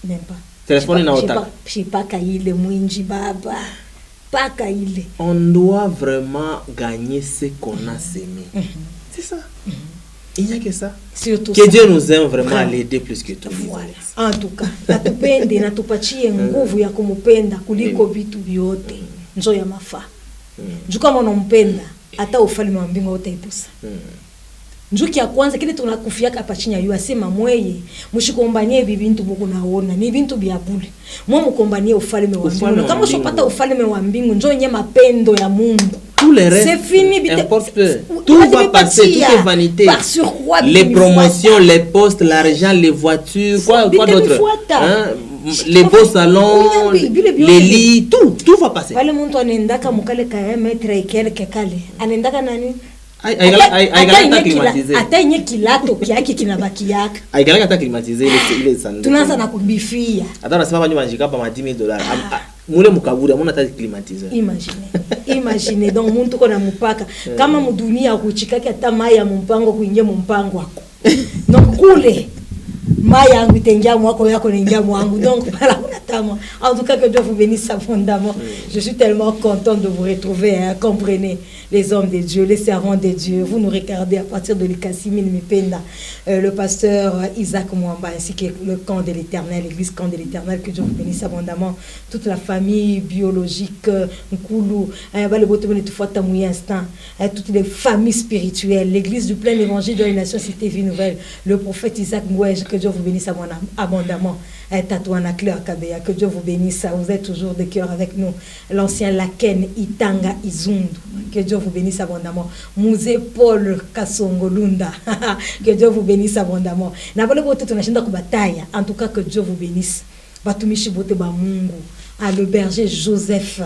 même pas. Téléphone na otaka. Paka ile mwinji baba. Paka ile. On doit vraiment gagner ce qu'on a semé. C'est ça. Il n'y a que ça. Surtout que ça. Dieu nous aime vraiment à l'aider plus que tout. Voilà. En tout cas, natupende na tupatie nguvu ya kumupenda kuliko vitu vyote. Njo ya mafa. Njo kama unampenda hata ufalme wa mbingu utaipusa. Njuki ya kwanza kile tunakufiaka hapa chini ya yu asema mweye mshikombanie bibintu buku naona ni bintu bya bure mwa mkombanie ufalme wa mbingu kama ushopata ufalme wa mbingu njoo nye mapendo ya Mungu tout le reste c'est fini tout va passer, tout est vanité. Les promotions, les postes, l'argent, les voitures, quoi d'autre, les beaux salons, les lits, tout va passer. Wale muntu anendaka mukale ka metre kelke kale anendaka nani aigalaka climatiser hata yenye kilato kiaki kinabaki yaka aigalaka climatiser ile sanduku tunaanza na kubifia hata nasema banyu banjika pa $10,000 mule mukaburi amuna hata climatiser. Imagine donc muntu ko na mupaka kama mudunia kuchikaki hata mai ya mpango kuingia mpango wako donc coule. Mayangu tengia moi ko yako nengia mwangu. Donc voilà, en tout cas que Dieu vous bénisse abondamment. Je suis tellement content de vous retrouver, hein. Comprenez, les hommes de Dieu, les servants de Dieu. Vous nous regardez à partir de l'Ikasimine Mipenda, le pasteur Isaac Mwamba ainsi que le camp de l'Éternel, l'église camp de l'Éternel, que Dieu vous bénisse abondamment. Toute la famille biologique, Nkulu, toutes les familles spirituelles, l'église du plein évangile de la nation Cité Vie Nouvelle, le prophète Isaac Mwamba, que Dieu vous bénisse abondamment. Tatouana Claire Kabeya, que Dieu vous bénisse, vous êtes toujours de cœur avec nous. L'ancien Laken Itanga Izundu, que Dieu vous bénisse abondamment. Musée Paul Kasongolunda, que Dieu vous bénisse abondamment. En tout cas, que Dieu vous bénisse. Batumishi Bote Bamungu, le berger Joseph.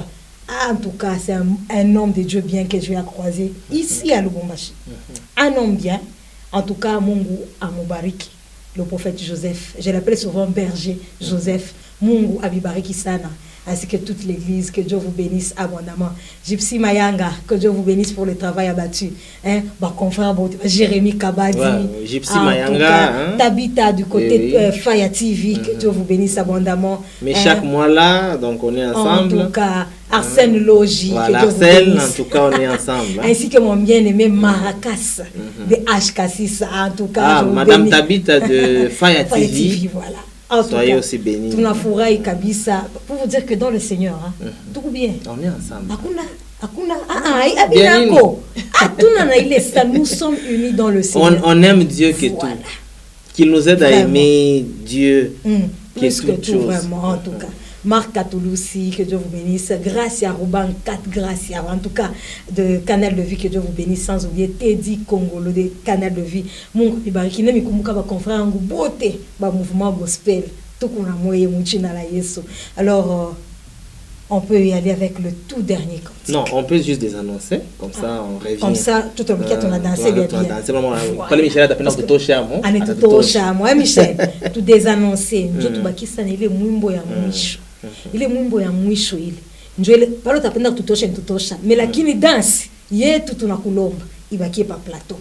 En tout cas, c'est un homme de Dieu bien que Dieu a croisé ici à Lubumbashi. Un homme bien, en tout cas, Mungu Amubariki. Le prophète Joseph, je l'appelle souvent berger Joseph, Mungu Abibariki Sana, ainsi que toute l'église, que Dieu vous bénisse abondamment. Gypsy Mayanga, que Dieu vous bénisse pour le travail abattu. Hein? Bah, confrère Jérémy Kabadi, Gypsy Mayanga, hein? Tabitha du côté Faya TV, que Dieu vous bénisse abondamment. Mais chaque mois là, donc on est ensemble. En tout cas, Arsène Logi, voilà, que Dieu Arsène, vous bénisse. en tout cas, on est ensemble. Ainsi que mon bien-aimé Maracas, de HK6, en tout cas. Madame Tabitha de Faya TV, voilà. En soyez aussi bénis. Tunafurahi kabisa. Pour vous dire que dans le Seigneur, hein, tout bien. On est ensemble. Nous sommes unis dans le Seigneur. On aime Dieu que tout. Qu'il nous aide à aimer Dieu. Plus que tout, vraiment, en tout cas. Marc Katouloussi, que Dieu vous bénisse. Gracia Rouban, 4 Gracia, en tout cas, de Canal de Vie, que Dieu vous bénisse. Sans oublier Teddy Congolo, de Canal de Vie. Mon Ibariki, Nemi Kumuka, va confrère en beauté, va mouvement gospel. Tout qu'on a moyen, Mouchina la Yesu. Alors, on peut y aller avec le tout dernier cantique. Non, on peut juste les annoncer, comme ça on revient. Comme ça, tout le monde on a dansé bien. Pas les Michel, t'as tout au charme. On est tout au charme, Michel. Tout désannoncer. Nous tout baki ça, il est mumbo ya mwisho. Il est mumbo ya mwisho ile. Njoo pale utapenda tutosha. Mais lakini dance yetu tunakulomba ibakie pa plateau.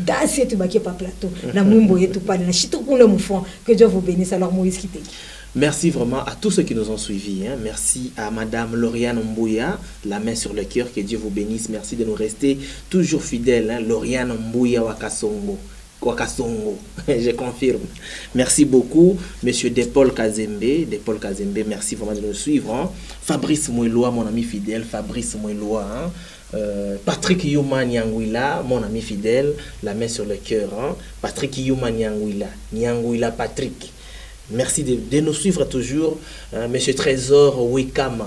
Dance yetu ibakie pa plateau. Na mumbo yetu pale na shitu pour le moufon. Que Dieu vous bénisse. Alors Moïse Kiteki. Merci vraiment à tous ceux qui nous ont suivis. Hein. Merci à Madame Lauriane Mbouya, la main sur le cœur, que Dieu vous bénisse. Merci de nous rester toujours fidèles. Hein. Lauriane Mbouya Wakasongo. Je confirme. Merci beaucoup, Monsieur Depol Kazembe. Merci vraiment de nous suivre. Hein. Fabrice Moueloa, mon ami fidèle. Fabrice Moueloa. Hein. Patrick Yuma Nyangwila, mon ami fidèle. La main sur le cœur. Hein. Patrick Yuma Nyangwila Patrick. Merci de nous suivre toujours. Monsieur Trésor Wekama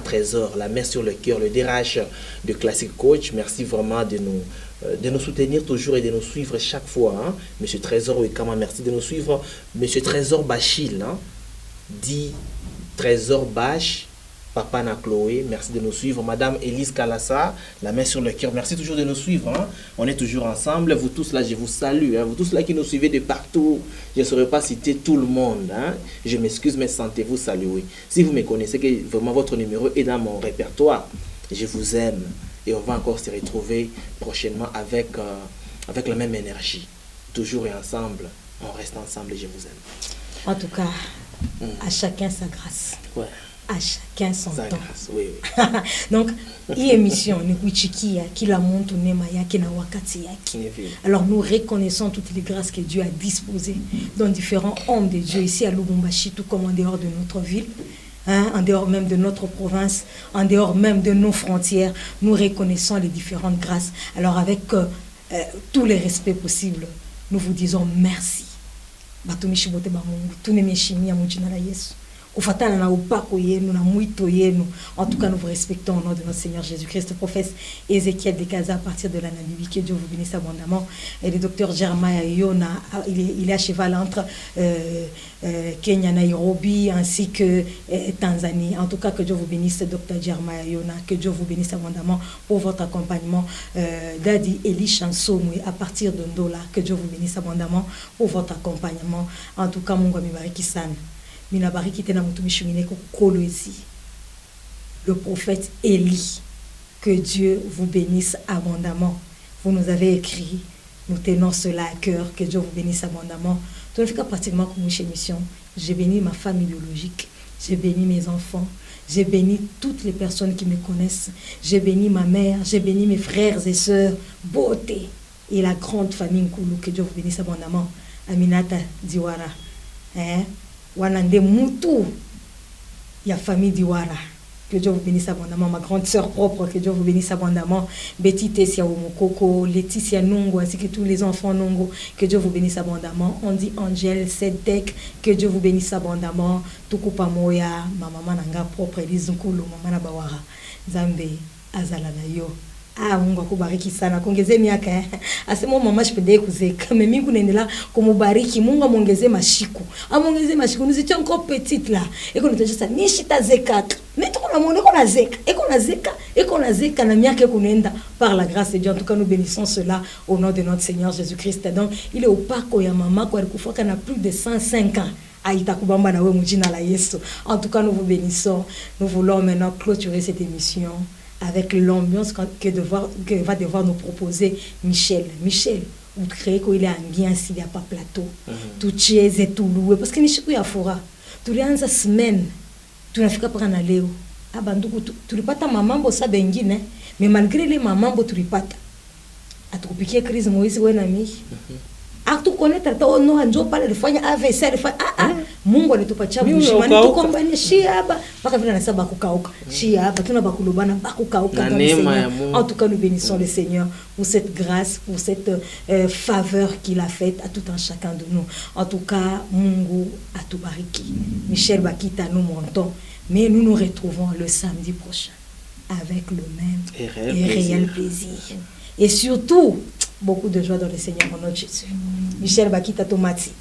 Trésor, la main sur le cœur, le DRH de Classic Coach. Merci vraiment de nous soutenir toujours et de nous suivre chaque fois. Hein. Monsieur Trésor Wekama, merci de nous suivre. Monsieur Trésor Bachil, hein. dit Trésor Bach, Papa na Chloé, merci de nous suivre. Madame Elise Kalassa, la main sur le cœur, merci toujours de nous suivre. Hein. On est toujours ensemble. Vous tous là, je vous salue. Hein. Vous tous là qui nous suivez de partout, je ne saurais pas citer tout le monde. Hein. Je m'excuse, mais sentez-vous saluer. Si vous me connaissez, que vraiment votre numéro est dans mon répertoire, je vous aime. Et on va encore se retrouver prochainement avec la même énergie. Toujours et ensemble. On reste ensemble et je vous aime. En tout cas, à chacun sa grâce. Ouais. À chacun son temps. Grâce, oui, oui. Donc, cette émission, alors nous reconnaissons toutes les grâces que Dieu a disposées dans différents hommes de Dieu ici à Lubumbashi, tout comme en dehors de notre ville. Hein, en dehors même de notre province, en dehors même de nos frontières, nous reconnaissons les différentes grâces. Alors avec tous les respects possibles, nous vous disons merci. En tout cas, nous vous respectons au nom de notre Seigneur Jésus-Christ. Le prophète Ézéchiel Dekaza à partir de la Namibie, que Dieu vous bénisse abondamment. Et le docteur Jeremiah Yona, il est à cheval entre Kenya, Nairobi, ainsi que Tanzanie. En tout cas, que Dieu vous bénisse, docteur Jeremiah Yona, que Dieu vous bénisse abondamment pour votre accompagnement. Dadi Eli Chansomwe à partir de Ndola, que Dieu vous bénisse abondamment pour votre accompagnement. En tout cas, mon Gwami Barikisan. Le prophète Élie, que Dieu vous bénisse abondamment. Vous nous avez écrit Nous tenons cela à cœur. Que Dieu vous bénisse abondamment. Tout le fait pratiquement comme une émission. J'ai béni ma famille biologique. J'ai béni mes enfants. J'ai béni toutes les personnes qui me connaissent. J'ai béni ma mère. J'ai béni mes frères et sœurs. Beauté. Et la grande famille Nkulu. Que Dieu vous bénisse abondamment. Aminata Diwara. Wanande Moutou. Il y a famille Diwara. Que Dieu vous bénisse abondamment. Ma grande sœur propre, que Dieu vous bénisse abondamment. Betty Tessia Omokoko, Laetitia Nungo, ainsi que tous les enfants Nungo, que Dieu vous bénisse abondamment. On dit Angèle, Sedek, que Dieu vous bénisse abondamment. Tukupa Moya, ma maman nanga propre, Elise Nkulu, maman Nabawara, Zambe, Azala Nayo. Ah, Mungu akubariki sana. Kuongeze miaka asema mama shipende kuzeka. Mimi kunendelea kumubariki. Mungu amuongeze mashiku. Amuongeze mashiku. Nous étions encore petites là. Et qu'on était juste ça nishita zeka. Mais tout on a monné qu'on a zeka. Et qu'on a zeka na miaka kunenda par la grâce de Dieu. En tout cas, nous bénissons cela au nom de notre Seigneur Jésus-Christ. Donc, il est au parc ya mama kwa alikufa na plus de 105 ans. Aïtakubamba na we mujina la Yesu. En tout cas, nous vous bénissons. Nous voulons maintenant clôturer cette émission avec l'ambiance que va devoir nous proposer Michel. Michel, vous créez qu'il est ambiance, il n'y a pas plateau. Tout chaises et tout loué. Parce que Michel, il y a fora. Tout les ans, semaine, tu n'as fait qu'à prendre aller. Ah, bandou, tu n'as pas ta maman, ça bengine. Mais malgré les mamans, tu n'as pas ta. A tu piqué crise, Moïse, ou un ami. Ah, tu connais, tu as non, un jour, pas de fois, AVC, de fois, Mungu alitupatia mshimani tukombane shiaba mpaka vile anasema bakukauka shiaba tuna bakulubana bakukauka dans le Seigneur. En tout cas, nous bénissons le Seigneur pour cette grâce, pour cette faveur qu'il a faite à tout un chacun de nous. En tout cas, Mungu atubariki. Michel Bakita, nous montons, mais nous nous retrouvons le samedi prochain avec le même et réel plaisir. Et surtout, beaucoup de joie dans le Seigneur en notre Jésus. Michel Bakita Tomati.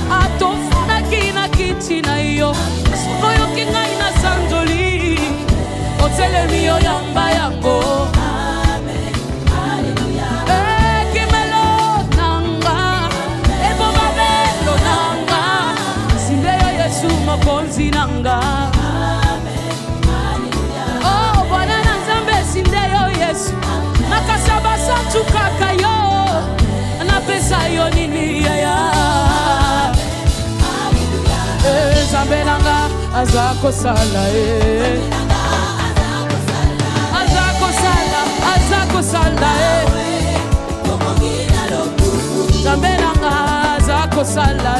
Atofuna kina kiti na yo, sokoyo Otelemi oyamba yango. Mokonzi nanga. Oh, Bwana na Nzambe sinde yo Yesu. Nakasaba santu kaka yo. Napesa yo nini ya. Nzambe nanga azako sala Azako sala Nzambe nanga azako sala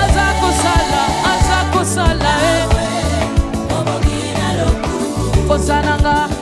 Azako sala Kosananga